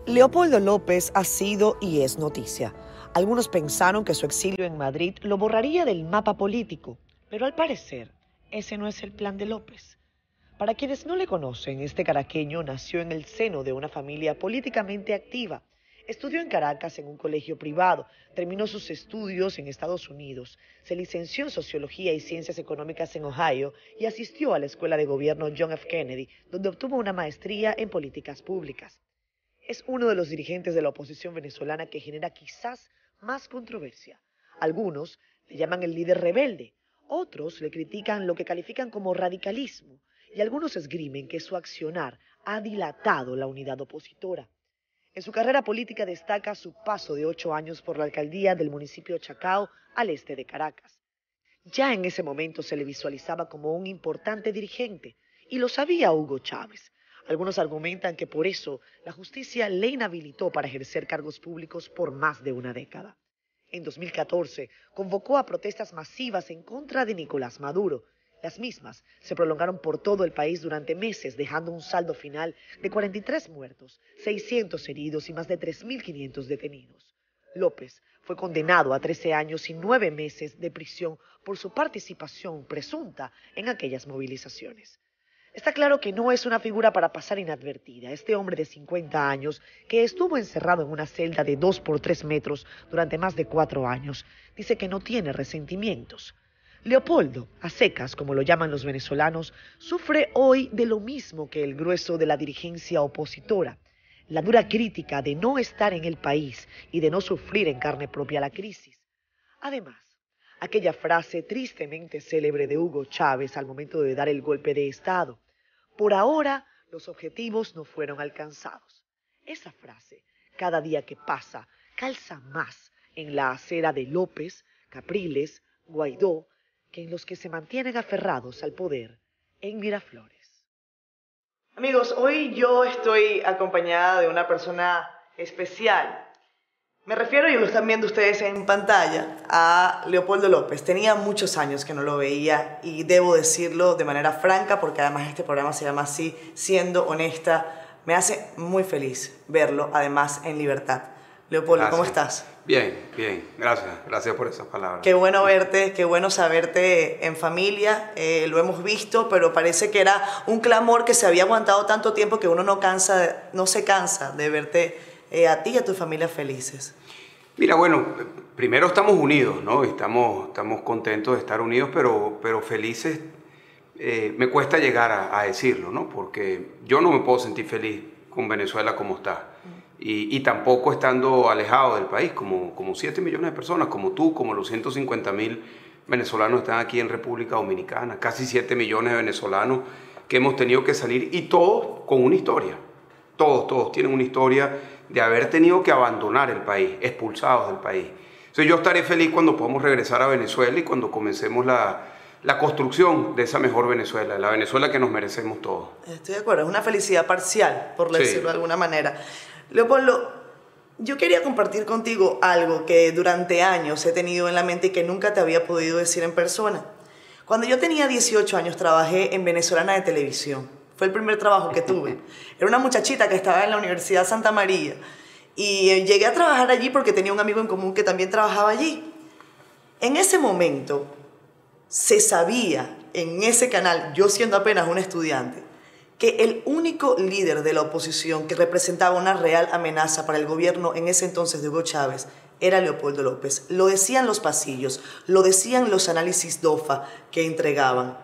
Leopoldo López ha sido y es noticia. Algunos pensaron que su exilio en Madrid lo borraría del mapa político, pero al parecer ese no es el plan de López. Para quienes no le conocen, este caraqueño nació en el seno de una familia políticamente activa. Estudió en Caracas en un colegio privado, terminó sus estudios en Estados Unidos, se licenció en Sociología y Ciencias Económicas en Ohio y asistió a la Escuela de Gobierno John F. Kennedy, donde obtuvo una maestría en Políticas Públicas. Es uno de los dirigentes de la oposición venezolana que genera quizás más controversia. Algunos le llaman el líder rebelde, otros le critican lo que califican como radicalismo y algunos esgrimen que su accionar ha dilatado la unidad opositora. En su carrera política destaca su paso de 8 años por la alcaldía del municipio Chacao al este de Caracas. Ya en ese momento se le visualizaba como un importante dirigente y lo sabía Hugo Chávez. Algunos argumentan que por eso la justicia le inhabilitó para ejercer cargos públicos por más de una década. En 2014 convocó a protestas masivas en contra de Nicolás Maduro. Las mismas se prolongaron por todo el país durante meses, dejando un saldo final de 43 muertos, 600 heridos y más de 3.500 detenidos. López fue condenado a 13 años y 9 meses de prisión por su participación presunta en aquellas movilizaciones. Está claro que no es una figura para pasar inadvertida. Este hombre de 50 años, que estuvo encerrado en una celda de 2 por 3 metros durante más de 4 años, dice que no tiene resentimientos. Leopoldo, a secas, como lo llaman los venezolanos, sufre hoy de lo mismo que el grueso de la dirigencia opositora. La dura crítica de no estar en el país y de no sufrir en carne propia la crisis. Además, aquella frase tristemente célebre de Hugo Chávez al momento de dar el golpe de Estado: por ahora, los objetivos no fueron alcanzados. Esa frase, cada día que pasa, calza más en la acera de López, Capriles, Guaidó, que en los que se mantienen aferrados al poder en Miraflores. Amigos, hoy yo estoy acompañada de una persona especial. Me refiero, y lo están viendo ustedes en pantalla, a Leopoldo López. Tenía muchos años que no lo veía y debo decirlo de manera franca, porque además este programa se llama así, siendo honesta. Me hace muy feliz verlo, además en libertad. Leopoldo, gracias. ¿Cómo estás? Bien, bien. Gracias por esas palabras. Qué bueno verte, qué bueno saberte en familia. Lo hemos visto, pero parece que era un clamor que se había aguantado tanto tiempo que uno no se cansa de verte a ti y a tu familia felices. Mira, bueno, primero estamos unidos, ¿no? Estamos contentos de estar unidos, pero felices. Me cuesta llegar a decirlo, ¿no? Porque yo no me puedo sentir feliz con Venezuela como está. Y tampoco estando alejado del país, como 7 millones de personas, como tú, como los 150.000 venezolanos están aquí en República Dominicana, casi 7 millones de venezolanos que hemos tenido que salir, y todos con una historia. Todos tienen una historia de haber tenido que abandonar el país, expulsados del país. Entonces yo estaré feliz cuando podamos regresar a Venezuela y cuando comencemos la construcción de esa mejor Venezuela, la Venezuela que nos merecemos todos. Estoy de acuerdo, es una felicidad parcial, por decirlo de alguna manera. Leopoldo, yo quería compartir contigo algo que durante años he tenido en la mente y que nunca te había podido decir en persona. Cuando yo tenía 18 años trabajé en Venezolana de Televisión. Fue el primer trabajo que tuve. Era una muchachita que estaba en la Universidad Santa María y llegué a trabajar allí porque tenía un amigo en común que también trabajaba allí. En ese momento se sabía en ese canal, yo siendo apenas un estudiante, que el único líder de la oposición que representaba una real amenaza para el gobierno en ese entonces de Hugo Chávez era Leopoldo López. Lo decían los pasillos, lo decían los análisis DOFA que entregaban.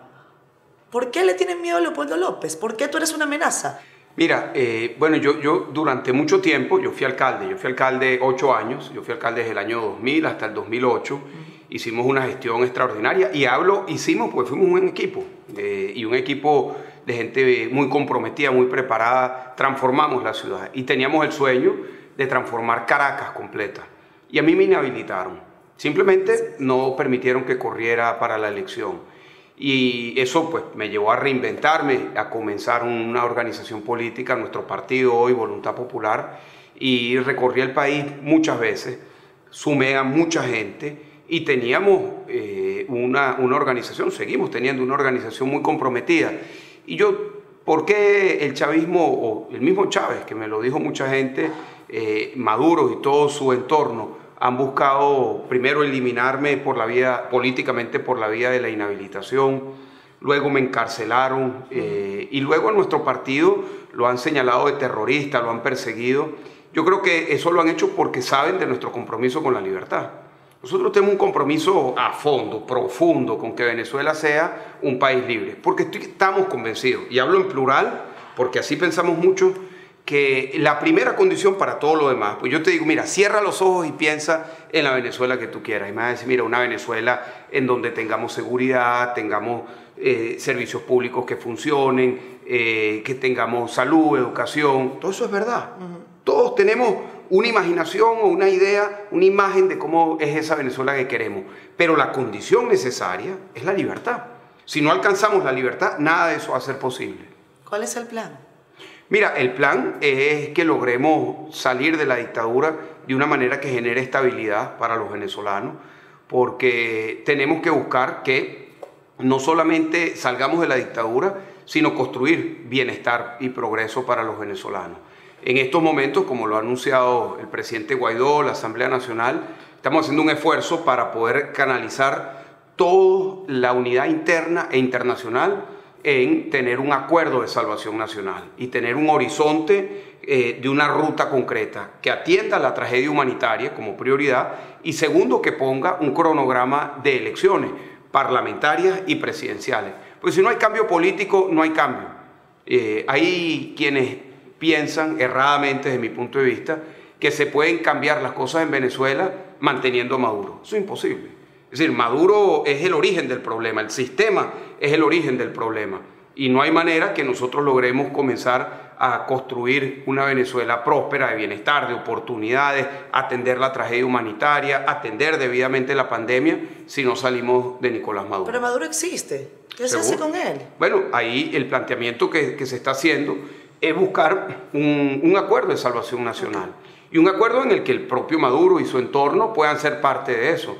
¿Por qué le tienen miedo a Leopoldo López? ¿Por qué tú eres una amenaza? Mira, bueno, yo durante mucho tiempo, yo fui alcalde 8 años, yo fui alcalde desde el año 2000 hasta el 2008, hicimos una gestión extraordinaria y hicimos porque fuimos un buen equipo y un equipo de gente muy comprometida, muy preparada, transformamos la ciudad y teníamos el sueño de transformar Caracas completa y a mí me inhabilitaron, simplemente no permitieron que corriera para la elección. Y eso pues me llevó a reinventarme, a comenzar una organización política, nuestro partido hoy, Voluntad Popular, y recorrí el país muchas veces, sumé a mucha gente y teníamos una organización, seguimos teniendo una organización muy comprometida. Y yo, ¿por qué el chavismo, o el mismo Chávez, que me lo dijo mucha gente, Maduro y todo su entorno, han buscado primero eliminarme políticamente por la vía de la inhabilitación, luego me encarcelaron y luego a nuestro partido lo han señalado de terrorista, lo han perseguido? Yo creo que eso lo han hecho porque saben de nuestro compromiso con la libertad. Nosotros tenemos un compromiso a fondo, profundo, con que Venezuela sea un país libre, porque estamos convencidos, y hablo en plural, porque así pensamos mucho, que la primera condición para todo lo demás, pues yo te digo, mira, cierra los ojos y piensa en la Venezuela que tú quieras. Y me vas a decir, mira, una Venezuela en donde tengamos seguridad, tengamos servicios públicos que funcionen, que tengamos salud, educación, todo eso es verdad. Todos tenemos una imaginación o una idea, una imagen de cómo es esa Venezuela que queremos, pero la condición necesaria es la libertad. Si no alcanzamos la libertad, nada de eso va a ser posible. ¿Cuál es el plan? Mira, el plan es que logremos salir de la dictadura de una manera que genere estabilidad para los venezolanos, porque tenemos que buscar que no solamente salgamos de la dictadura, sino construir bienestar y progreso para los venezolanos. En estos momentos, como lo ha anunciado el presidente Guaidó, la Asamblea Nacional, estamos haciendo un esfuerzo para poder canalizar toda la unidad interna e internacional en tener un acuerdo de salvación nacional y tener un horizonte de una ruta concreta que atienda la tragedia humanitaria como prioridad y segundo, que ponga un cronograma de elecciones parlamentarias y presidenciales. Porque si no hay cambio político, no hay cambio. Hay quienes piensan erradamente, desde mi punto de vista, que se pueden cambiar las cosas en Venezuela manteniendo a Maduro. Eso es imposible. Es decir, Maduro es el origen del problema, el sistema es el origen del problema y no hay manera que nosotros logremos comenzar a construir una Venezuela próspera, de bienestar, de oportunidades, atender la tragedia humanitaria, atender debidamente la pandemia si no salimos de Nicolás Maduro. Pero Maduro existe. ¿Qué se hace con él? Bueno, ahí el planteamiento que se está haciendo es buscar un acuerdo de salvación nacional y un acuerdo en el que el propio Maduro y su entorno puedan ser parte de eso.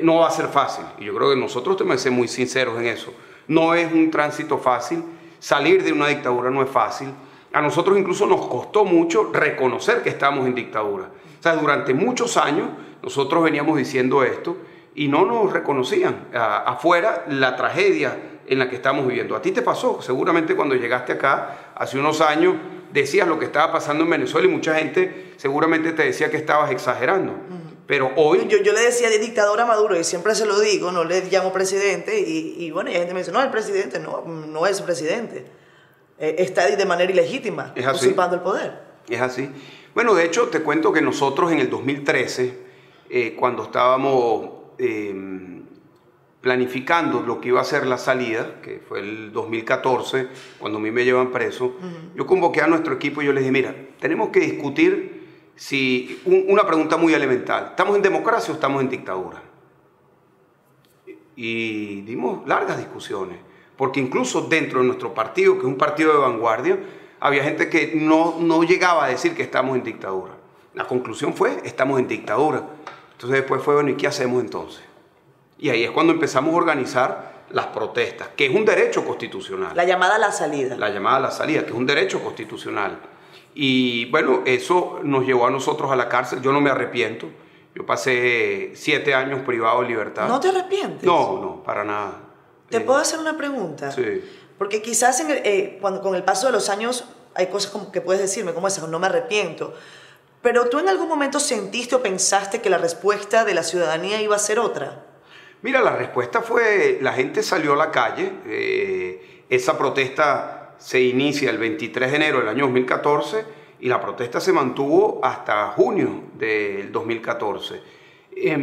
No va a ser fácil, y yo creo que nosotros tenemos que ser muy sinceros en eso. No es un tránsito fácil, salir de una dictadura no es fácil. A nosotros incluso nos costó mucho reconocer que estamos en dictadura. O sea, durante muchos años nosotros veníamos diciendo esto y no nos reconocían afuera la tragedia en la que estamos viviendo. A ti te pasó, seguramente cuando llegaste acá hace unos años decías lo que estaba pasando en Venezuela y mucha gente seguramente te decía que estabas exagerando. Pero hoy... Yo le decía de dictador a Maduro y siempre se lo digo, no le llamo presidente y bueno, y la gente me dice, no, el presidente no es presidente, está de manera ilegítima, usurpando el poder. Es así. Bueno, de hecho, te cuento que nosotros en el 2013, cuando estábamos planificando lo que iba a ser la salida, que fue el 2014, cuando a mí me llevan preso, yo convoqué a nuestro equipo y yo les dije, mira, tenemos que discutir una pregunta muy elemental. ¿Estamos en democracia o estamos en dictadura? Y dimos largas discusiones, porque incluso dentro de nuestro partido, que es un partido de vanguardia, había gente que no llegaba a decir que estamos en dictadura. La conclusión fue, estamos en dictadura. Entonces después fue, bueno, ¿y qué hacemos entonces? Y ahí es cuando empezamos a organizar las protestas, que es un derecho constitucional. La llamada a la salida. La llamada a la salida, que es un derecho constitucional. Y bueno, eso nos llevó a nosotros a la cárcel. Yo no me arrepiento. Yo pasé 7 años privado de libertad. ¿No te arrepientes? No, para nada. ¿Te puedo hacer una pregunta? Sí. Porque quizás con el paso de los años hay cosas como que puedes decirme, como esa, no me arrepiento. Pero ¿tú en algún momento sentiste o pensaste que la respuesta de la ciudadanía iba a ser otra? Mira, la respuesta fue, la gente salió a la calle. Esa protesta se inicia el 23 de enero del año 2014 y la protesta se mantuvo hasta junio del 2014. Y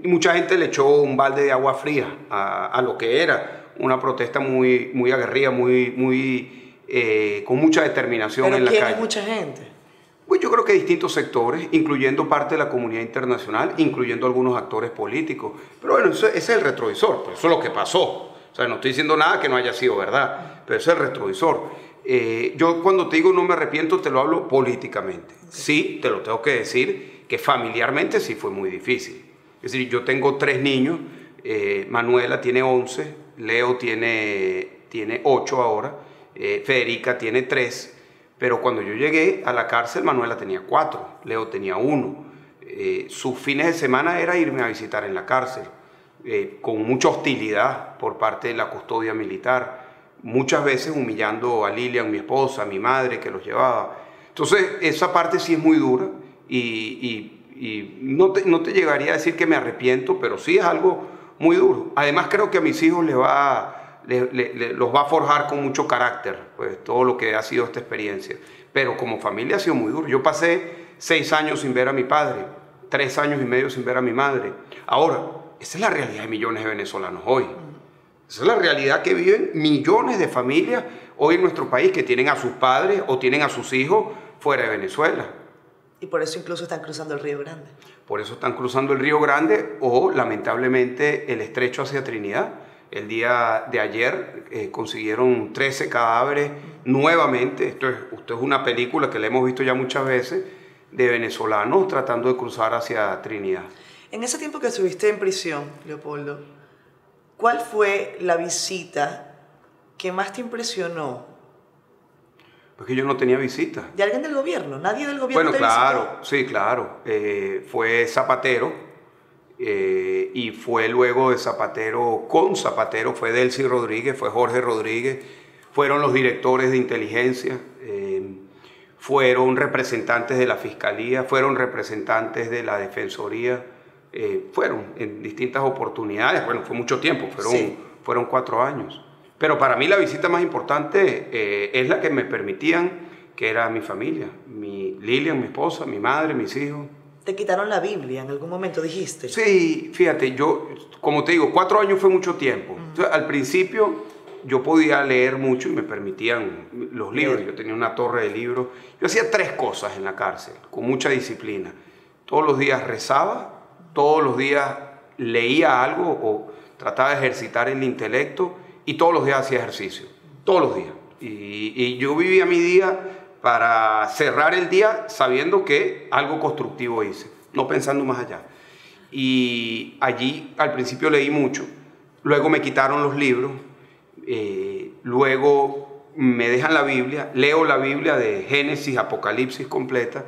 mucha gente le echó un balde de agua fría a lo que era una protesta muy aguerrida, con mucha determinación en la calle. ¿Pero quién es mucha gente? Pues yo creo que distintos sectores, incluyendo parte de la comunidad internacional, incluyendo algunos actores políticos. Pero bueno, ese es el retrovisor, pues eso es lo que pasó. O sea, no estoy diciendo nada que no haya sido verdad, pero eso es el retrovisor. Yo cuando te digo no me arrepiento, te lo hablo políticamente. Sí, te lo tengo que decir, que familiarmente sí fue muy difícil. Es decir, yo tengo 3 niños, Manuela tiene 11, Leo tiene 8 ahora, Federica tiene 3, pero cuando yo llegué a la cárcel, Manuela tenía 4, Leo tenía 1. Sus fines de semana era irme a visitar en la cárcel, con mucha hostilidad por parte de la custodia militar, muchas veces humillando a Lilian, mi esposa, a mi madre que los llevaba. Entonces, esa parte sí es muy dura y no te llegaría a decir que me arrepiento, pero sí es algo muy duro. Además, creo que a mis hijos los va a forjar con mucho carácter, pues todo lo que ha sido esta experiencia. Pero como familia ha sido muy duro. Yo pasé 6 años sin ver a mi padre, 3 años y medio sin ver a mi madre. Ahora, esa es la realidad de millones de venezolanos hoy. Esa es la realidad que viven millones de familias hoy en nuestro país, que tienen a sus padres o tienen a sus hijos fuera de Venezuela. Y por eso incluso están cruzando el Río Grande. Por eso están cruzando el Río Grande o, lamentablemente, el estrecho hacia Trinidad. El día de ayer consiguieron 13 cadáveres nuevamente. Esto es una película que la hemos visto ya muchas veces, de venezolanos tratando de cruzar hacia Trinidad. En ese tiempo que estuviste en prisión, Leopoldo, ¿cuál fue la visita que más te impresionó? Porque yo no tenía visita. ¿De alguien del gobierno? ¿Nadie del gobierno te visitó? Bueno, sí, claro. Fue Zapatero, y fue luego de Zapatero, con Zapatero, fue Delcy Rodríguez, fue Jorge Rodríguez, fueron los directores de inteligencia, fueron representantes de la Fiscalía, fueron representantes de la Defensoría, fueron en distintas oportunidades. Bueno, fue mucho tiempo, fueron 4 años. Pero para mí la visita más importante es la que me permitían, que era mi familia, Lilian, mi esposa, mi madre, mis hijos. ¿Te quitaron la Biblia en algún momento, dijiste? Sí, fíjate, yo, como te digo, 4 años fue mucho tiempo. Entonces, al principio yo podía leer mucho y me permitían los libros. Yo tenía una torre de libros. Yo hacía 3 cosas en la cárcel, con mucha disciplina. Todos los días rezaba, todos los días leía algo o trataba de ejercitar el intelecto, y todos los días hacía ejercicio, todos los días. Y yo vivía mi día para cerrar el día sabiendo que algo constructivo hice, no pensando más allá. Y allí al principio leí mucho, luego me quitaron los libros, luego me dejan la Biblia, leo la Biblia de Génesis, Apocalipsis completa,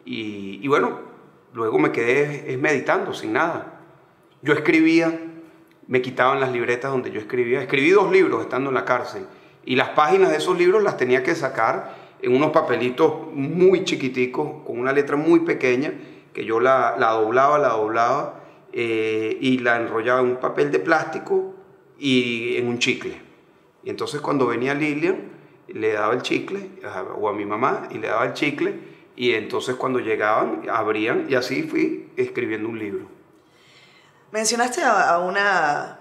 y bueno, luego me quedé meditando sin nada. Yo escribía, me quitaban las libretas donde yo escribía. Escribí 2 libros estando en la cárcel, y las páginas de esos libros las tenía que sacar en unos papelitos muy chiquiticos, con una letra muy pequeña, que yo la doblaba y la enrollaba en un papel de plástico y en un chicle. Y entonces cuando venía Lilian, le daba el chicle, o a mi mamá, y le daba el chicle, y entonces cuando llegaban, abrían, y así fui escribiendo un libro. Mencionaste a una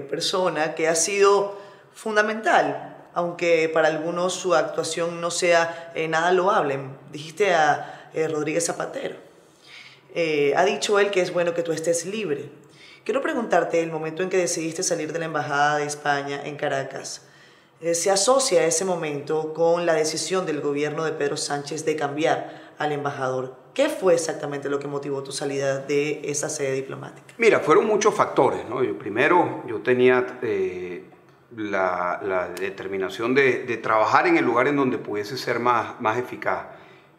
persona que ha sido fundamental, aunque para algunos su actuación no sea nada loable. Dijiste a Rodríguez Zapatero. Ha dicho él que es bueno que tú estés libre. Quiero preguntarte, el momento en que decidiste salir de la Embajada de España en Caracas, ¿se asocia ese momento con la decisión del gobierno de Pedro Sánchez de cambiar al embajador? ¿Qué fue exactamente lo que motivó tu salida de esa sede diplomática? Mira, fueron muchos factores, ¿no? Primero, yo tenía la determinación de trabajar en el lugar en donde pudiese ser más eficaz.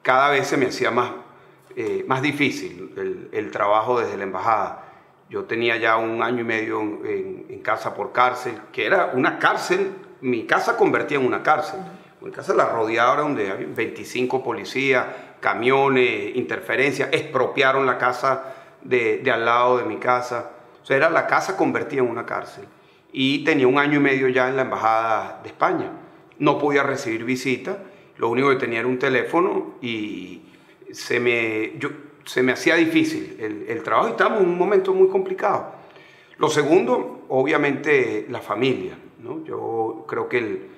Cada vez se me hacía más difícil el trabajo desde la embajada. Yo tenía ya 1 año y medio en casa por cárcel, que era una cárcel. Mi casa convertía en una cárcel. Mi casa la rodeaba, donde había 25 policías, camiones, interferencias, expropiaron la casa de al lado de mi casa. O sea, era la casa convertida en una cárcel. Y tenía 1 año y medio ya en la Embajada de España. No podía recibir visitas, lo único que tenía era un teléfono, y se me hacía difícil el trabajo, y estábamos en un momento muy complicado. Lo segundo, obviamente, la familia, ¿no? Yo creo que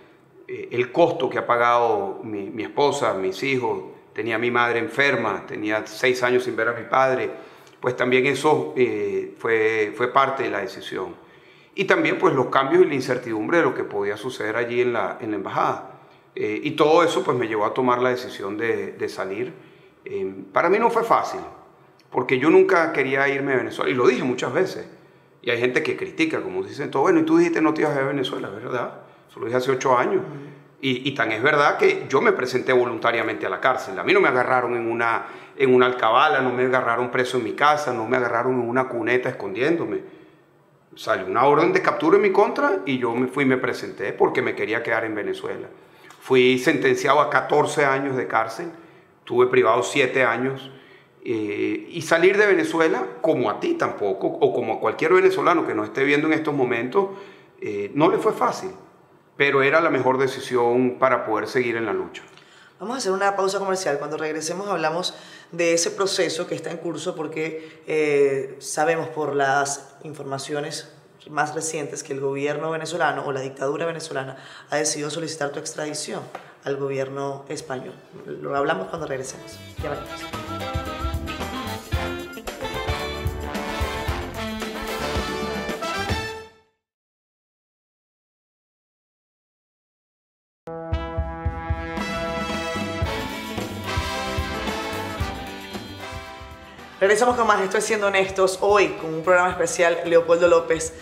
el costo que ha pagado mi esposa, mis hijos, tenía a mi madre enferma, tenía 6 años sin ver a mi padre, pues también eso fue parte de la decisión. y también pues los cambios y la incertidumbre de lo que podía suceder allí en la embajada. Y todo eso pues me llevó a tomar la decisión de salir. Para mí no fue fácil, porque yo nunca quería irme a Venezuela, y lo dije muchas veces. Y hay gente que critica, como dicen todo, bueno, y tú dijiste no te ibas a ir a Venezuela, es verdad, eso lo dije hace 8 años. Y tan es verdad que yo me presenté voluntariamente a la cárcel. A mí no me agarraron en una alcabala, no me agarraron preso en mi casa, no me agarraron en una cuneta escondiéndome. Salió una orden de captura en mi contra y yo me fui y me presenté porque me quería quedar en Venezuela. Fui sentenciado a 14 años de cárcel, tuve privado 7 años. Y salir de Venezuela, como a ti tampoco, o como a cualquier venezolano que nos esté viendo en estos momentos, no le fue fácil, pero era la mejor decisión para poder seguir en la lucha. Vamos a hacer una pausa comercial. Cuando regresemos hablamos de ese proceso que está en curso, porque sabemos por las informaciones más recientes que el gobierno venezolano o la dictadura venezolana ha decidido solicitar tu extradición al gobierno español. Lo hablamos cuando regresemos. Ya venimos. Regresamos con más. Estoy siendo honestos. Hoy, con un programa especial, Leopoldo López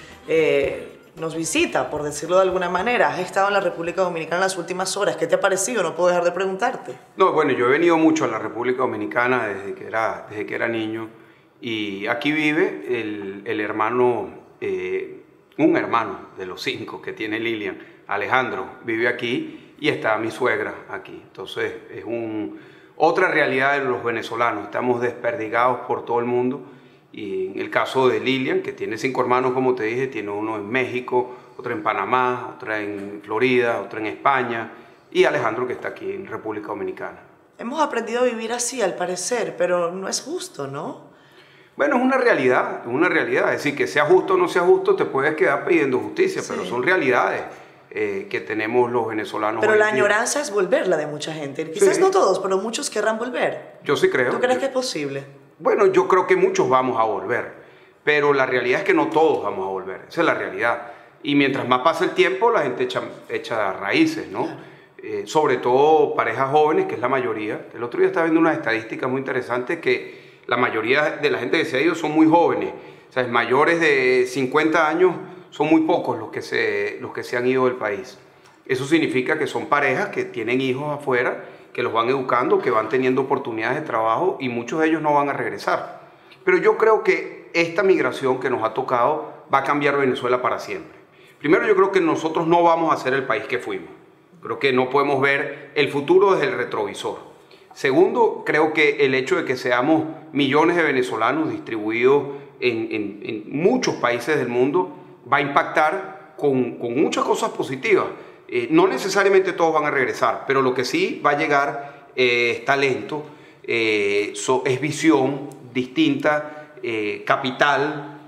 nos visita, por decirlo de alguna manera. Has estado en la República Dominicana en las últimas horas. ¿Qué te ha parecido? No puedo dejar de preguntarte. No, bueno, yo he venido mucho a la República Dominicana desde que era niño. Y aquí vive el hermano, un hermano de los 5 que tiene Lilian, Alejandro, vive aquí y está mi suegra aquí. Entonces, es otra realidad de los venezolanos. Estamos desperdigados por todo el mundo. Y en el caso de Lilian, que tiene 5 hermanos, como te dije, tiene uno en México, otro en Panamá, otra en Florida, otra en España, y Alejandro, que está aquí en República Dominicana. Hemos aprendido a vivir así, al parecer, pero no es justo, ¿no? Bueno, es una realidad, es una realidad. Es decir, que sea justo o no sea justo, te puedes quedar pidiendo justicia, sí, pero son realidades que tenemos los venezolanos. Pero la añoranza es volverla de mucha gente. Quizás sí, no todos, pero muchos querrán volver. Yo sí creo. ¿Tú crees que es posible? Bueno, yo creo que muchos vamos a volver, pero la realidad es que no todos vamos a volver. Esa es la realidad. Y mientras más pasa el tiempo, la gente echa raíces, ¿no? Claro. Sobre todo parejas jóvenes, que es la mayoría. El otro día estaba viendo unas estadísticas muy interesantes que la mayoría de la gente que se ha ido son muy jóvenes. O sea, mayores de 50 años son muy pocos los que se han ido del país. Eso significa que son parejas que tienen hijos afuera, que los van educando, que van teniendo oportunidades de trabajo y muchos de ellos no van a regresar. Pero yo creo que esta migración que nos ha tocado va a cambiar Venezuela para siempre. Primero, yo creo que nosotros no vamos a ser el país que fuimos. Creo que no podemos ver el futuro desde el retrovisor. Segundo, creo que el hecho de que seamos millones de venezolanos distribuidos en muchos países del mundo va a impactar con muchas cosas positivas. No necesariamente todos van a regresar, pero lo que sí va a llegar es talento, es visión distinta, capital,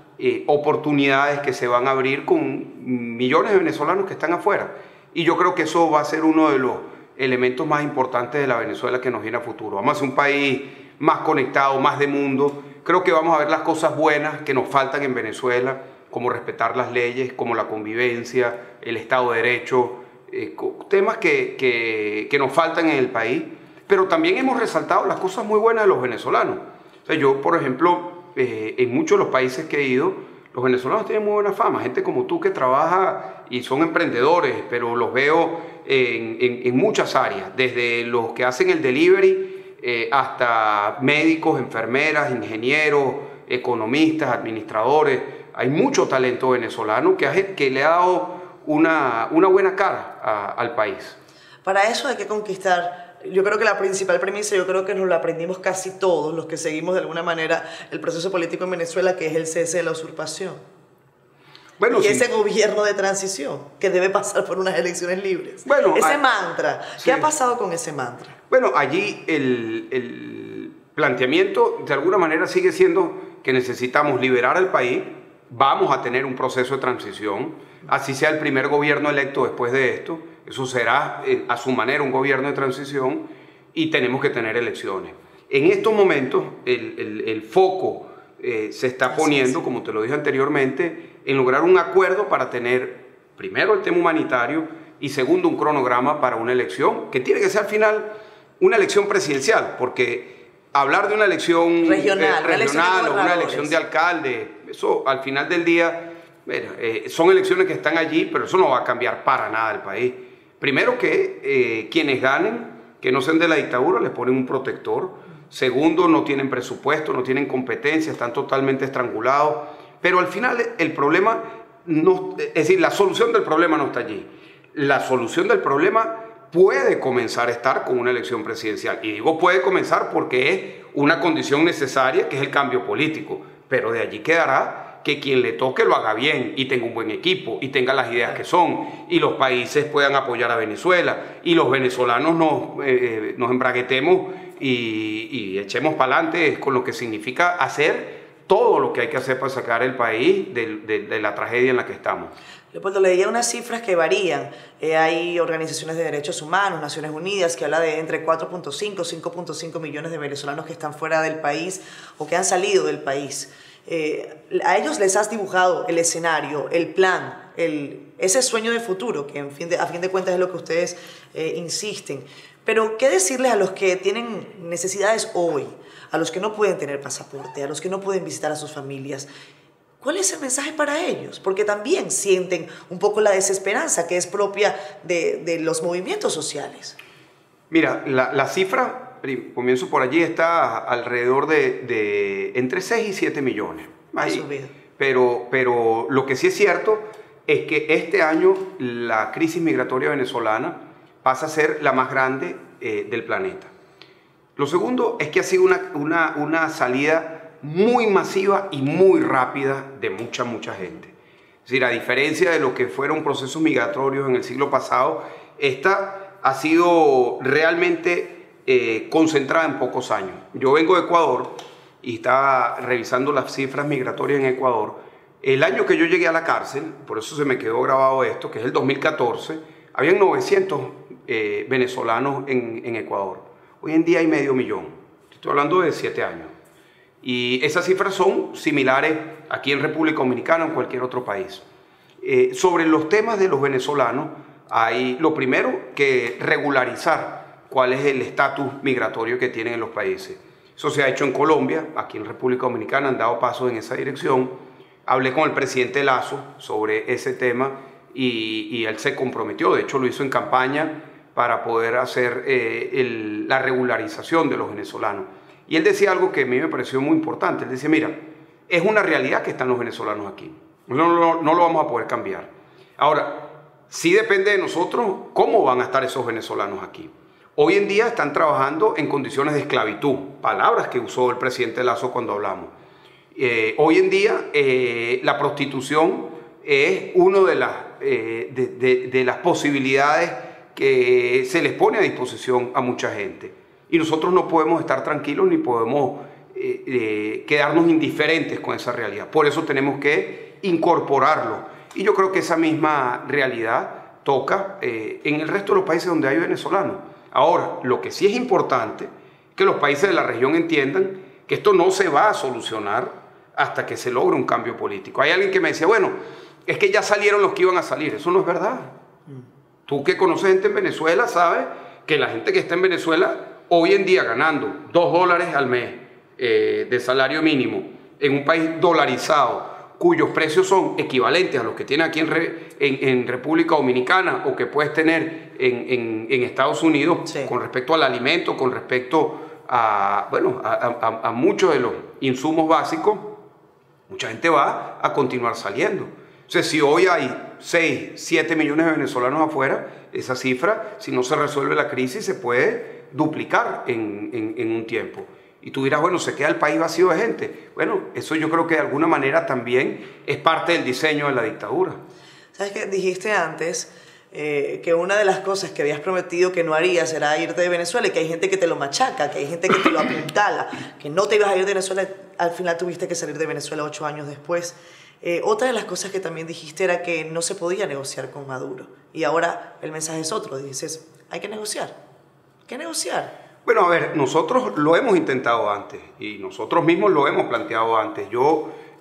oportunidades que se van a abrir con millones de venezolanos que están afuera. Y yo creo que eso va a ser uno de los elementos más importantes de la Venezuela que nos viene a futuro. Vamos a ser un país más conectado, más de mundo. Creo que vamos a ver las cosas buenas que nos faltan en Venezuela, como respetar las leyes, como la convivencia, el Estado de Derecho, temas que nos faltan en el país, pero también hemos resaltado las cosas muy buenas de los venezolanos. O sea, yo, por ejemplo, en muchos de los países que he ido, los venezolanos tienen muy buena fama, gente como tú que trabaja y son emprendedores, pero los veo en muchas áreas, desde los que hacen el delivery hasta médicos, enfermeras, ingenieros, economistas, administradores. Hay mucho talento venezolano que le ha dado una buena cara al país. Para eso hay que conquistar, yo creo que la principal premisa, yo creo que nos lo aprendimos casi todos los que seguimos de alguna manera el proceso político en Venezuela, que es el cese de la usurpación. Bueno, y sí, ese gobierno de transición que debe pasar por unas elecciones libres. Bueno, ese mantra, ¿qué sí ha pasado con ese mantra? Bueno, allí el planteamiento de alguna manera sigue siendo que necesitamos liberar al país, vamos a tener un proceso de transición, así sea el primer gobierno electo después de esto, eso será a su manera un gobierno de transición y tenemos que tener elecciones. En estos momentos el foco se está poniendo, como te lo dije anteriormente, en lograr un acuerdo para tener, primero, el tema humanitario y segundo, un cronograma para una elección, que tiene que ser al final una elección presidencial, porque hablar de una elección regional o una elección de alcalde, eso al final del día, son elecciones que están allí, pero eso no va a cambiar para nada el país. Primero que quienes ganen, que no sean de la dictadura, les ponen un protector. Segundo, no tienen presupuesto, no tienen competencia, están totalmente estrangulados. Pero al final el problema, no, es decir, la solución del problema no está allí. La solución del problema puede comenzar a estar con una elección presidencial. Y digo puede comenzar porque es una condición necesaria, que es el cambio político. Pero de allí quedará que quien le toque lo haga bien y tenga un buen equipo y tenga las ideas que son y los países puedan apoyar a Venezuela y los venezolanos nos embraguetemos y echemos para adelante con lo que significa hacer todo lo que hay que hacer para sacar el país de la tragedia en la que estamos. Leopoldo, leía unas cifras que varían. Hay organizaciones de derechos humanos, Naciones Unidas, que habla de entre 4.5 y 5.5 millones de venezolanos que están fuera del país o que han salido del país. A ellos les has dibujado el escenario, el plan, ese sueño de futuro, que a fin de cuentas es lo que ustedes insisten. Pero, ¿qué decirles a los que tienen necesidades hoy, a los que no pueden tener pasaporte, a los que no pueden visitar a sus familias? ¿Cuál es el mensaje para ellos? Porque también sienten un poco la desesperanza que es propia de los movimientos sociales. Mira, la cifra, comienzo por allí, está alrededor de entre 6 y 7 millones. Pero lo que sí es cierto es que este año la crisis migratoria venezolana pasa a ser la más grande del planeta. Lo segundo es que ha sido una salida muy masiva y muy rápida de mucha gente. Es decir, a diferencia de lo que fueron procesos migratorios en el siglo pasado, esta ha sido realmente concentrada en pocos años. Yo vengo de Ecuador y estaba revisando las cifras migratorias en Ecuador. El año que yo llegué a la cárcel, por eso se me quedó grabado esto, que es el 2014, habían 900 venezolanos en Ecuador. Hoy en día hay 500.000. Estoy hablando de 7 años. Y esas cifras son similares aquí en República Dominicana o en cualquier otro país. Sobre los temas de los venezolanos, hay lo primero que regularizar cuál es el estatus migratorio que tienen en los países. Eso se ha hecho en Colombia, aquí en República Dominicana han dado pasos en esa dirección. Hablé con el presidente Lasso sobre ese tema y él se comprometió, de hecho lo hizo en campaña para poder hacer la regularización de los venezolanos. Y él decía algo que a mí me pareció muy importante. Él decía, mira, es una realidad que están los venezolanos aquí. No lo vamos a poder cambiar. Ahora, sí depende de nosotros cómo van a estar esos venezolanos aquí. Hoy en día están trabajando en condiciones de esclavitud, palabras que usó el presidente Lasso cuando hablamos. Hoy en día la prostitución es una de las posibilidades que se les pone a disposición a mucha gente. Y nosotros no podemos estar tranquilos ni podemos quedarnos indiferentes con esa realidad. Por eso tenemos que incorporarlo. Y yo creo que esa misma realidad toca en el resto de los países donde hay venezolanos. Ahora, lo que sí es importante es que los países de la región entiendan que esto no se va a solucionar hasta que se logre un cambio político. Hay alguien que me decía, bueno, es que ya salieron los que iban a salir. Eso no es verdad. Tú que conoces gente en Venezuela sabes que la gente que está en Venezuela hoy en día ganando $2 al mes de salario mínimo en un país dolarizado, cuyos precios son equivalentes a los que tiene aquí en República Dominicana o que puedes tener en Estados Unidos, sí, con respecto al alimento, con respecto a muchos de los insumos básicos, mucha gente va a continuar saliendo. O sea, si hoy hay 6, 7 millones de venezolanos afuera, esa cifra, si no se resuelve la crisis, se puede duplicar en un tiempo. Y tú dirás, bueno, ¿se queda el país vacío de gente? Bueno, eso yo creo que de alguna manera también es parte del diseño de la dictadura. ¿Sabes qué? Dijiste antes que una de las cosas que habías prometido que no harías era irte de Venezuela y que hay gente que te lo machaca, que hay gente que te lo apuntala, que no te ibas a ir de Venezuela, al final tuviste que salir de Venezuela 8 años después. Otra de las cosas que también dijiste era que no se podía negociar con Maduro. Y ahora el mensaje es otro, dices, hay que negociar. ¿Qué negociar? Bueno, a ver, nosotros lo hemos intentado antes y nosotros mismos lo hemos planteado antes.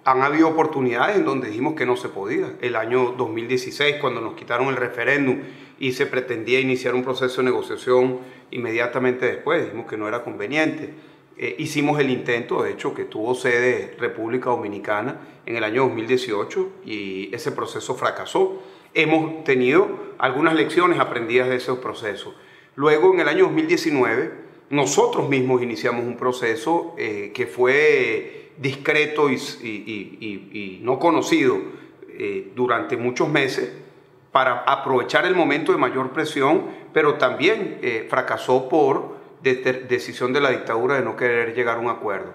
Han habido oportunidades en donde dijimos que no se podía. El año 2016, cuando nos quitaron el referéndum y se pretendía iniciar un proceso de negociación inmediatamente después, dijimos que no era conveniente. Hicimos el intento, de hecho, que tuvo sede República Dominicana en el año 2018 y ese proceso fracasó. Hemos tenido algunas lecciones aprendidas de esos procesos. Luego, en el año 2019, nosotros mismos iniciamos un proceso que fue discreto y no conocido durante muchos meses para aprovechar el momento de mayor presión, pero también fracasó por decisión de la dictadura de no querer llegar a un acuerdo.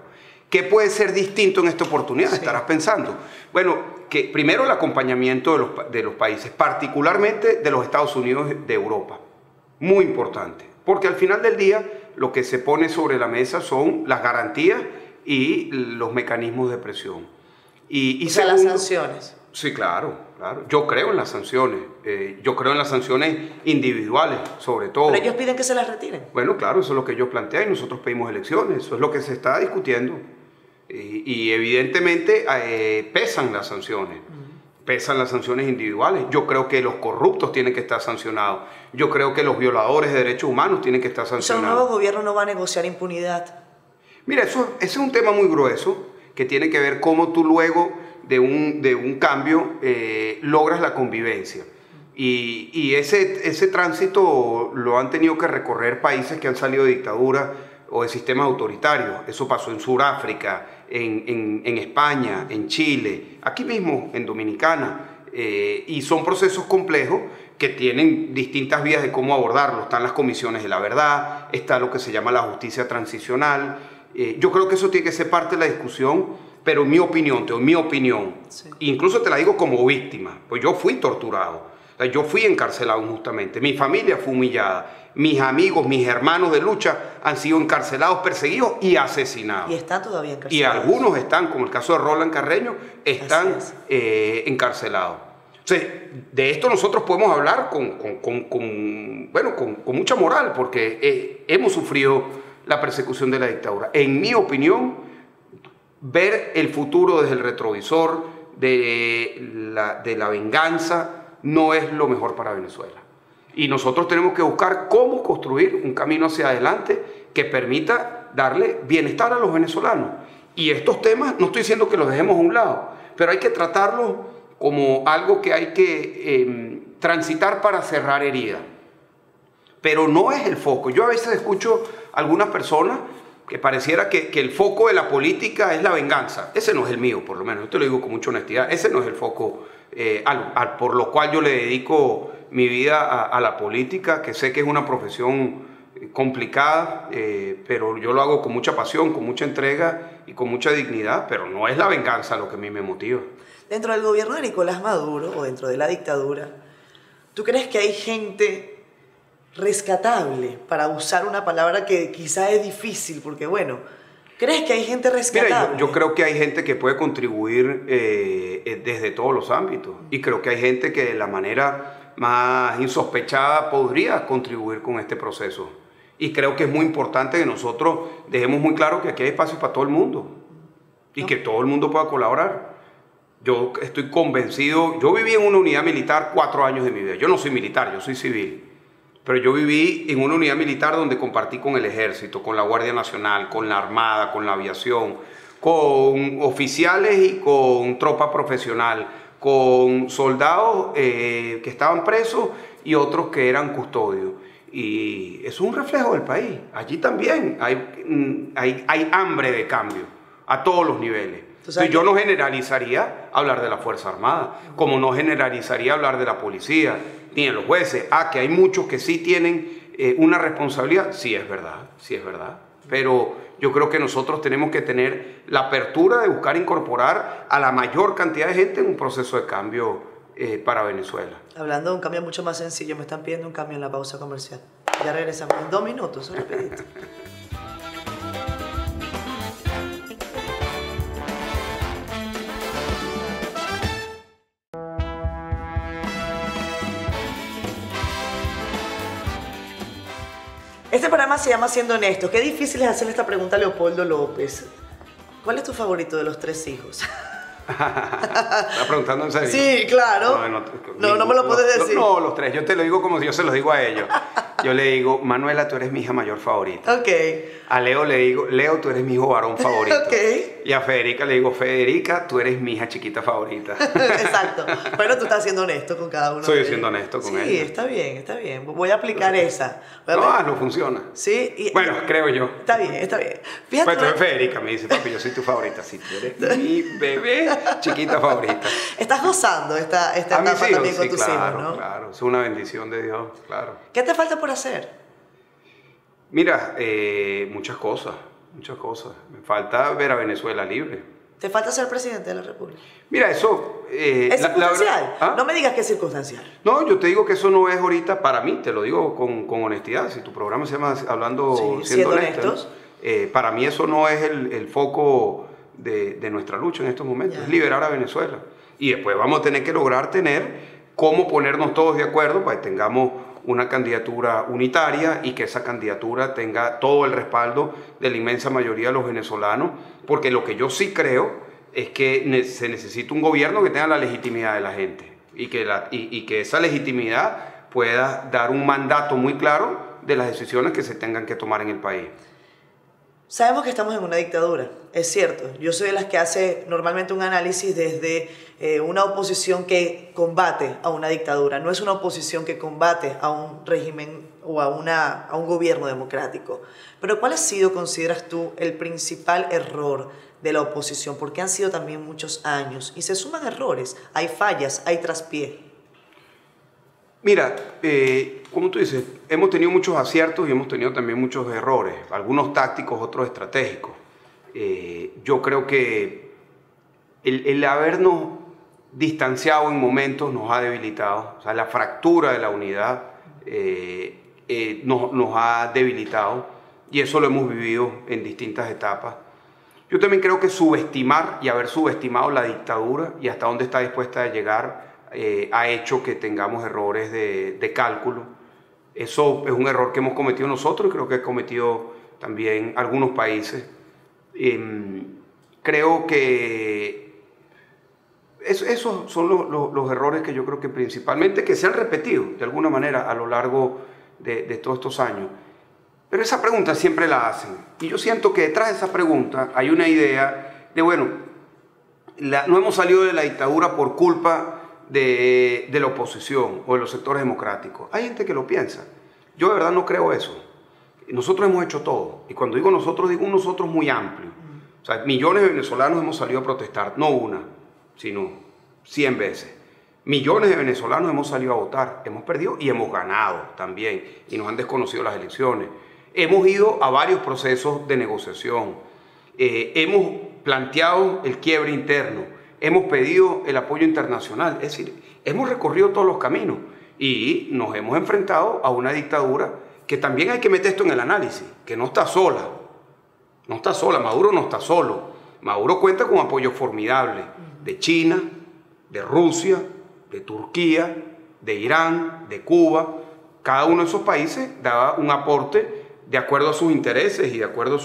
¿Qué puede ser distinto en esta oportunidad? Sí. Estarás pensando. Bueno, que primero el acompañamiento de los países, particularmente de los Estados Unidos de Europa. Muy importante, porque al final del día lo que se pone sobre la mesa son las garantías y los mecanismos de presión. O sea, las sanciones. Sí, claro, claro. Yo creo en las sanciones. Yo creo en las sanciones individuales, sobre todo. Pero ellos piden que se las retiren. Bueno, claro, eso es lo que ellos plantean y nosotros pedimos elecciones. Eso es lo que se está discutiendo. Y evidentemente pesan las sanciones. Pesan las sanciones individuales. Yo creo que los corruptos tienen que estar sancionados. Yo creo que los violadores de derechos humanos tienen que estar sancionados. O sea, un nuevo gobierno no va a negociar impunidad. Mira, ese es un tema muy grueso que tiene que ver cómo tú luego de un cambio logras la convivencia. Y ese tránsito lo han tenido que recorrer países que han salido de dictadura o de sistemas autoritarios. Eso pasó en Sudáfrica, en España, en Chile, aquí mismo en Dominicana. Y son procesos complejos que tienen distintas vías de cómo abordarlo. Están las comisiones de la verdad, está lo que se llama la justicia transicional. Yo creo que eso tiene que ser parte de la discusión, pero en mi opinión, sí. Incluso te la digo como víctima, pues yo fui torturado, o sea, yo fui encarcelado injustamente, mi familia fue humillada, mis amigos, mis hermanos de lucha han sido encarcelados, perseguidos y asesinados. Y están todavía encarcelados. Y algunos están, como el caso de Roland Carreño, están encarcelados. O sea, de esto nosotros podemos hablar con mucha moral, porque hemos sufrido la persecución de la dictadura. En mi opinión, ver el futuro desde el retrovisor de la venganza no es lo mejor para Venezuela. Y nosotros tenemos que buscar cómo construir un camino hacia adelante que permita darle bienestar a los venezolanos. Y estos temas, no estoy diciendo que los dejemos a un lado, pero hay que tratarlos como algo que hay que transitar para cerrar heridas. Pero no es el foco. Yo a veces escucho a algunas personas que pareciera que el foco de la política es la venganza. Ese no es el mío, por lo menos. Yo te lo digo con mucha honestidad. Ese no es el foco por lo cual yo le dedico mi vida a la política, que sé que es una profesión complicada, pero yo lo hago con mucha pasión, con mucha entrega y con mucha dignidad, pero no es la venganza lo que a mí me motiva. Dentro del gobierno de Nicolás Maduro o dentro de la dictadura, ¿tú crees que hay gente rescatable, para usar una palabra que quizá es difícil, porque bueno, ¿crees que hay gente rescatable? Mira, yo creo que hay gente que puede contribuir desde todos los ámbitos, y creo que hay gente que de la manera más insospechada podría contribuir con este proceso, y creo que es muy importante que nosotros dejemos muy claro que aquí hay espacio para todo el mundo y que todo el mundo pueda colaborar. Yo estoy convencido, yo viví en una unidad militar 4 años de mi vida. Yo no soy militar, yo soy civil. Pero yo viví en una unidad militar donde compartí con el Ejército, con la Guardia Nacional, con la Armada, con la Aviación, con oficiales y con tropa profesional, con soldados que estaban presos y otros que eran custodios. Y eso es un reflejo del país. Allí también hay hambre de cambio a todos los niveles. Entonces, yo no generalizaría hablar de la Fuerza Armada, como no generalizaría hablar de la policía, ni de los jueces. Que hay muchos que sí tienen una responsabilidad, sí es verdad. Pero yo creo que nosotros tenemos que tener la apertura de buscar incorporar a la mayor cantidad de gente en un proceso de cambio para Venezuela. Hablando de un cambio mucho más sencillo, me están pidiendo un cambio en la pausa comercial. Ya regresamos en 2 minutos, rapidito. Este programa se llama Siendo Honesto. Qué difícil es hacerle esta pregunta a Leopoldo López. ¿Cuál es tu favorito de los 3 hijos? ¿Estás preguntando en serio? Sí, claro. No me lo puedes decir. No, los 3. Yo te lo digo como si yo se los digo a ellos. Yo le digo, Manuela, tú eres mi hija mayor favorita. Ok. A Leo le digo, Leo, tú eres mi hijo varón favorito. Ok. Y a Federica le digo, Federica, tú eres mi hija chiquita favorita. Exacto. Bueno, tú estás siendo honesto con cada uno. Soy siendo honesto con ella. Sí, está bien, está bien. Voy a aplicar esa. No funciona. Sí. Bueno, creo yo. Está bien, está bien. Fíjate. Pues entonces Federica me dice, papi, yo soy tu favorita. Sí, tú eres mi bebé chiquita favorita. Estás gozando esta etapa también con tus hijos, ¿no? Claro, es una bendición de Dios, claro. ¿Qué te falta por hacer? Mira, muchas cosas. Me falta ver a Venezuela libre. ¿Te falta ser presidente de la República? Mira, eso... ¿Es circunstancial? ¿Ah? No me digas que es circunstancial. No, yo te digo que eso no es ahorita para mí, te lo digo con honestidad. Si tu programa se llama Siendo Honestos, para mí eso no es el foco de nuestra lucha en estos momentos, es liberar a Venezuela. Y después vamos a tener que lograr cómo ponernos todos de acuerdo para que tengamos una candidatura unitaria y que esa candidatura tenga todo el respaldo de la inmensa mayoría de los venezolanos, porque lo que yo sí creo es que se necesita un gobierno que tenga la legitimidad de la gente y que esa legitimidad pueda dar un mandato muy claro de las decisiones que se tengan que tomar en el país. Sabemos que estamos en una dictadura, es cierto. Yo soy de las que hace normalmente un análisis desde una oposición que combate a una dictadura. No es una oposición que combate a un régimen o a un gobierno democrático. Pero ¿cuál ha sido, consideras tú, el principal error de la oposición? Porque han sido también muchos años y se suman errores, hay fallas, hay traspiés. Mira, como tú dices, hemos tenido muchos aciertos y hemos tenido también muchos errores, algunos tácticos, otros estratégicos. Yo creo que el habernos distanciado en momentos nos ha debilitado, o sea, la fractura de la unidad nos ha debilitado y eso lo hemos vivido en distintas etapas. Yo también creo que subestimar y haber subestimado la dictadura y hasta dónde está dispuesta a llegar ha hecho que tengamos errores de cálculo. Eso es un error que hemos cometido nosotros y creo que ha cometido también algunos países. Creo que esos son los errores que yo creo que principalmente que se han repetido de alguna manera a lo largo de todos estos años. Pero esa pregunta siempre la hacen y yo siento que detrás de esa pregunta hay una idea de, bueno, no hemos salido de la dictadura por culpa de la oposición o de los sectores democráticos. Hay gente que lo piensa. Yo de verdad no creo eso. Nosotros hemos hecho todo. Y cuando digo nosotros un nosotros muy amplio. O sea, millones de venezolanos hemos salido a protestar. No una, sino 100 veces. Millones de venezolanos hemos salido a votar. Hemos perdido y hemos ganado también. Y nos han desconocido las elecciones. Hemos ido a varios procesos de negociación. Hemos planteado el quiebre interno. Hemos pedido el apoyo internacional, es decir, hemos recorrido todos los caminos y nos hemos enfrentado a una dictadura que también hay que meter esto en el análisis, que no está sola, Maduro no está solo, Maduro cuenta con apoyo formidable de China, de Rusia, de Turquía, de Irán, de Cuba. Cada uno de esos países da un aporte de acuerdo a sus intereses y de acuerdo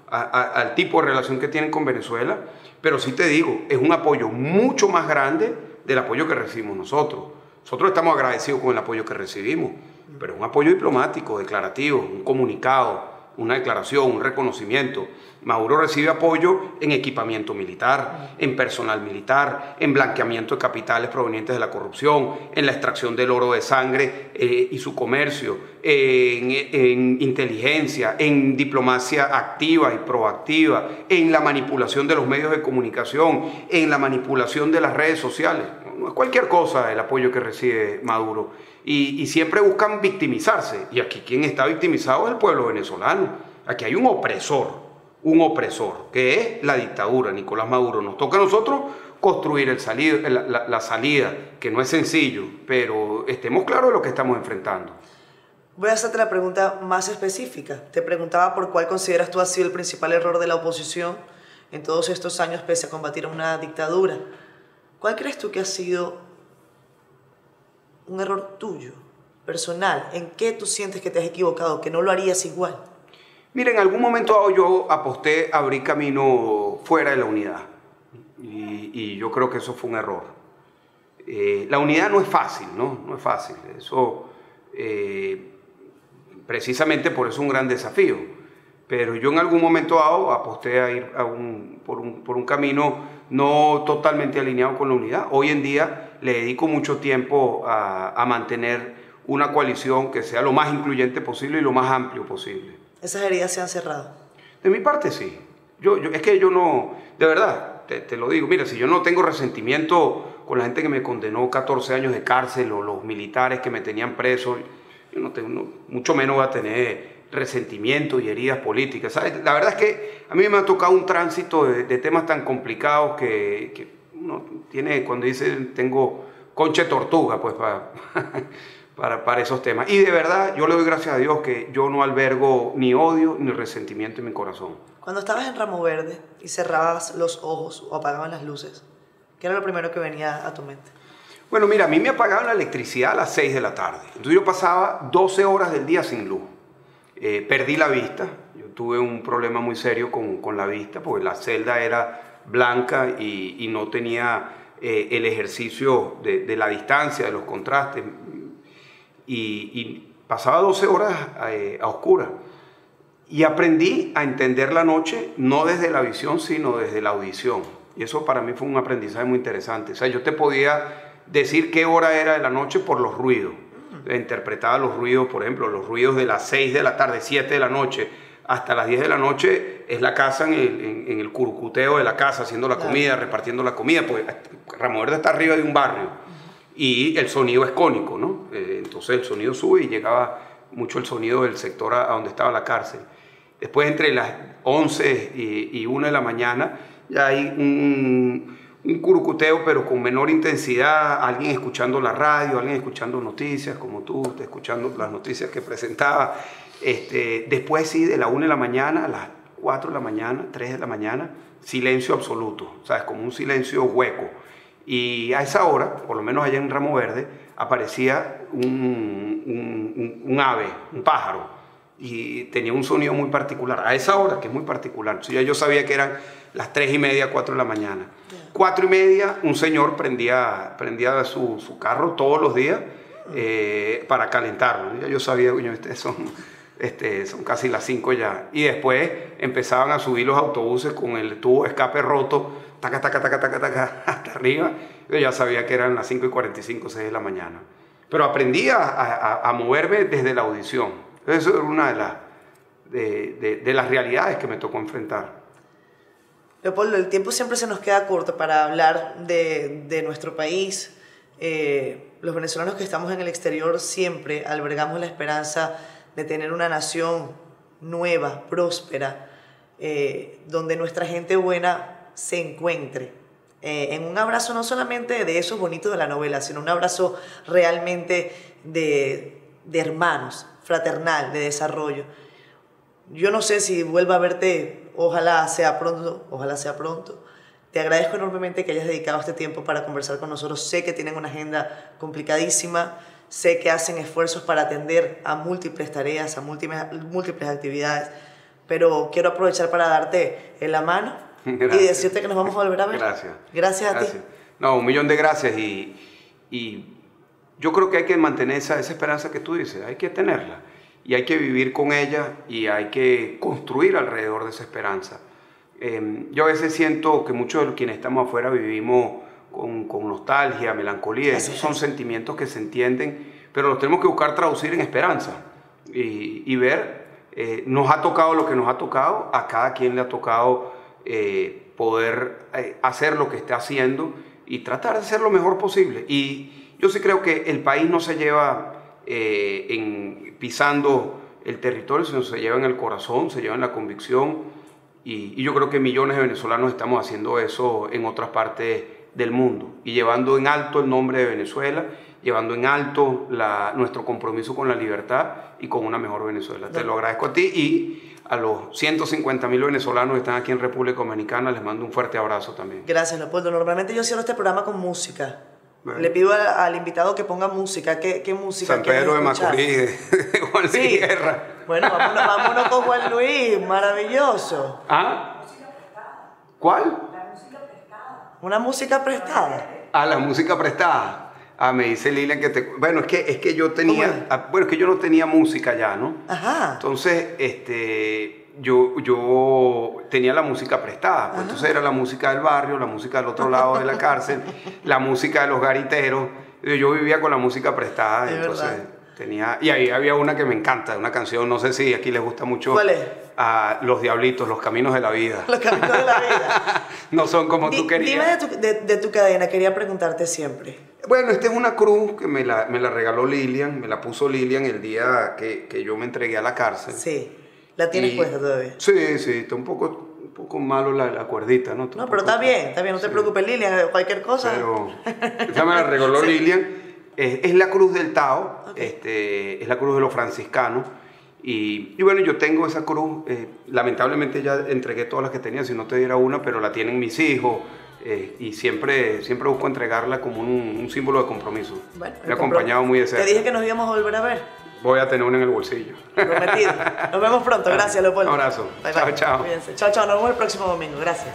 al tipo de relación que tienen con Venezuela. Pero sí te digo, es un apoyo mucho más grande del apoyo que recibimos nosotros. Nosotros estamos agradecidos con el apoyo que recibimos, pero es un apoyo diplomático, declarativo, un comunicado, una declaración, un reconocimiento. Maduro recibe apoyo en equipamiento militar, en personal militar, en blanqueamiento de capitales provenientes de la corrupción, en la extracción del oro de sangre y su comercio, en inteligencia, en diplomacia activa y proactiva, en la manipulación de los medios de comunicación, en la manipulación de las redes sociales. No es cualquier cosa el apoyo que recibe Maduro. Y siempre buscan victimizarse. Y aquí quien está victimizado es el pueblo venezolano. Aquí hay un opresor, que es la dictadura, Nicolás Maduro. Nos toca a nosotros construir la salida, que no es sencillo, pero estemos claros de lo que estamos enfrentando. Voy a hacerte la pregunta más específica. Te preguntaba por cuál consideras tú ha sido el principal error de la oposición en todos estos años pese a combatir a una dictadura. ¿Cuál crees tú que ha sido un error tuyo personal, ¿en qué tú sientes que te has equivocado, que no lo harías igual? Mira, en algún momento dado yo aposté a abrir camino fuera de la unidad y yo creo que eso fue un error. La unidad no es fácil, ¿no? No es fácil. Eso, precisamente por eso es un gran desafío. Pero yo en algún momento dado aposté a ir por un camino no totalmente alineado con la unidad. Hoy en día le dedico mucho tiempo a mantener una coalición que sea lo más incluyente posible y lo más amplio posible. ¿Esas heridas se han cerrado? De mi parte sí. Es que yo no, de verdad, te lo digo, mira, si yo no tengo resentimiento con la gente que me condenó 14 años de cárcel o los militares que me tenían preso, yo no tengo, mucho menos voy a tener resentimiento y heridas políticas, ¿sabes? La verdad es que a mí me ha tocado un tránsito de temas tan complicados que uno tiene, cuando dice tengo concha de tortuga, pues para esos temas. Y de verdad, yo le doy gracias a Dios que yo no albergo ni odio ni resentimiento en mi corazón. Cuando estabas en Ramo Verde y cerrabas los ojos o apagaban las luces, ¿qué era lo primero que venía a tu mente? Bueno, mira, a mí me apagaban la electricidad a las 6 de la tarde. Entonces yo pasaba 12 horas del día sin luz. Perdí la vista. Yo tuve un problema muy serio con la vista porque la celda era blanca y no tenía el ejercicio de la distancia, de los contrastes. Y pasaba 12 horas a oscuras. Y aprendí a entender la noche no desde la visión, sino desde la audición. Y eso para mí fue un aprendizaje muy interesante. O sea, yo te podía decir qué hora era de la noche por los ruidos. Interpretaba los ruidos, por ejemplo, los ruidos de las 6 de la tarde, 7 de la noche, hasta las 10 de la noche es la casa en el curucuteo de la casa, haciendo la comida, repartiendo la comida, porque Ramo Verde está arriba de un barrio y el sonido es cónico, ¿no? Entonces el sonido sube y llegaba mucho el sonido del sector a donde estaba la cárcel. Después entre las 11 y 1 de la mañana ya hay un curucuteo, pero con menor intensidad, alguien escuchando la radio, alguien escuchando noticias, como tú, escuchando las noticias que presentaba. Después sí, de la 1 de la mañana a las 4 de la mañana, 3 de la mañana, silencio absoluto, ¿sabes? Como un silencio hueco. Y a esa hora, por lo menos allá en Ramo Verde, aparecía un ave, un pájaro, y tenía un sonido muy particular. A esa hora, que es muy particular. Entonces ya yo sabía que eran las 3:30, 4 de la mañana. 4:30, un señor prendía su carro todos los días para calentarlo. Ya yo sabía, coño, son casi las 5 ya. Y después empezaban a subir los autobuses con el tubo de escape roto, taca, taca, taca, taca, taca, hasta arriba. Yo ya sabía que eran las 5:45, 6 de la mañana. Pero aprendí a moverme desde la audición. Eso era una de las realidades que me tocó enfrentar. Leopoldo, el tiempo siempre se nos queda corto para hablar de nuestro país. Los venezolanos que estamos en el exterior siempre albergamos la esperanza de tener una nación nueva, próspera, donde nuestra gente buena se encuentre. En un abrazo no solamente de esos bonitos de la novela, sino un abrazo realmente de hermanos, fraternal, de desarrollo. Yo no sé si vuelva a verte, ojalá sea pronto, ojalá sea pronto. Te agradezco enormemente que hayas dedicado este tiempo para conversar con nosotros. Sé que tienen una agenda complicadísima, sé que hacen esfuerzos para atender a múltiples tareas, a múltiples actividades, pero quiero aprovechar para darte la mano. Gracias. Y decirte que nos vamos a volver a ver. Gracias. Gracias a ti. No, 1.000.000 de gracias y yo creo que hay que mantener esa esperanza que tú dices, hay que tenerla. Y hay que vivir con ella y hay que construir alrededor de esa esperanza. Yo a veces siento que muchos de quienes estamos afuera vivimos con nostalgia, melancolía. Esos son sentimientos que se entienden, pero los tenemos que buscar traducir en esperanza y ver, nos ha tocado lo que nos ha tocado, a cada quien le ha tocado poder hacer lo que esté haciendo y tratar de hacer lo mejor posible. Y yo sí creo que el país no se lleva pisando el territorio, sino se lleva en el corazón, se lleva en la convicción y yo creo que millones de venezolanos estamos haciendo eso en otras partes del mundo y llevando en alto el nombre de Venezuela, llevando en alto nuestro compromiso con la libertad y con una mejor Venezuela. Te lo agradezco a ti y a los 150.000 venezolanos que están aquí en República Dominicana les mando un fuerte abrazo también. Gracias, Leopoldo. Normalmente yo cierro este programa con música. Bueno. Le pido al invitado que ponga música. ¿Qué música San Pedro de escuchar? Macorís, de Juan Luis Sí. Guerra. Bueno, vámonos con Juan Luis, maravilloso. ¿Ah? ¿Cuál? Una música prestada. Ah, la música prestada. Ah, me dice Lilian que te... Bueno, es que yo tenía... Bueno, es que yo no tenía música ya, ¿no? Ajá. Entonces, yo tenía la música prestada. Pues entonces era la música del barrio, la música del otro lado de la cárcel, la música de los gariteros. Yo vivía con la música prestada. Entonces tenía... Y ahí había una que me encanta, una canción, no sé si aquí les gusta mucho. ¿Cuál es? A Los Diablitos, Los Caminos de la Vida. Los Caminos de la Vida. No son como tú querías. Dime de tu cadena, quería preguntarte siempre. Bueno, esta es una cruz que me la regaló Lilian, me la puso Lilian el día que yo me entregué a la cárcel. Sí, ¿la tienes puesta todavía? Sí, está un poco malo la cuerdita, ¿no? No, pero está bien, no te preocupes, Lilian, cualquier cosa. Pero esta me la regaló Lilian, es la cruz del Tao, es la cruz de los franciscanos. Y bueno, yo tengo esa cruz, lamentablemente ya entregué todas las que tenía, si no te diera una, pero la tienen mis hijos. Y siempre busco entregarla como un símbolo de compromiso. Bueno, me ha acompañado muy de cerca. Te dije que nos íbamos a volver a ver. Voy a tener una en el bolsillo. Prometido. Nos vemos pronto. Gracias, Leopoldo. Un abrazo. Bye, chao, bye. chao. Cuídense. Chao, chao. Nos vemos el próximo domingo. Gracias.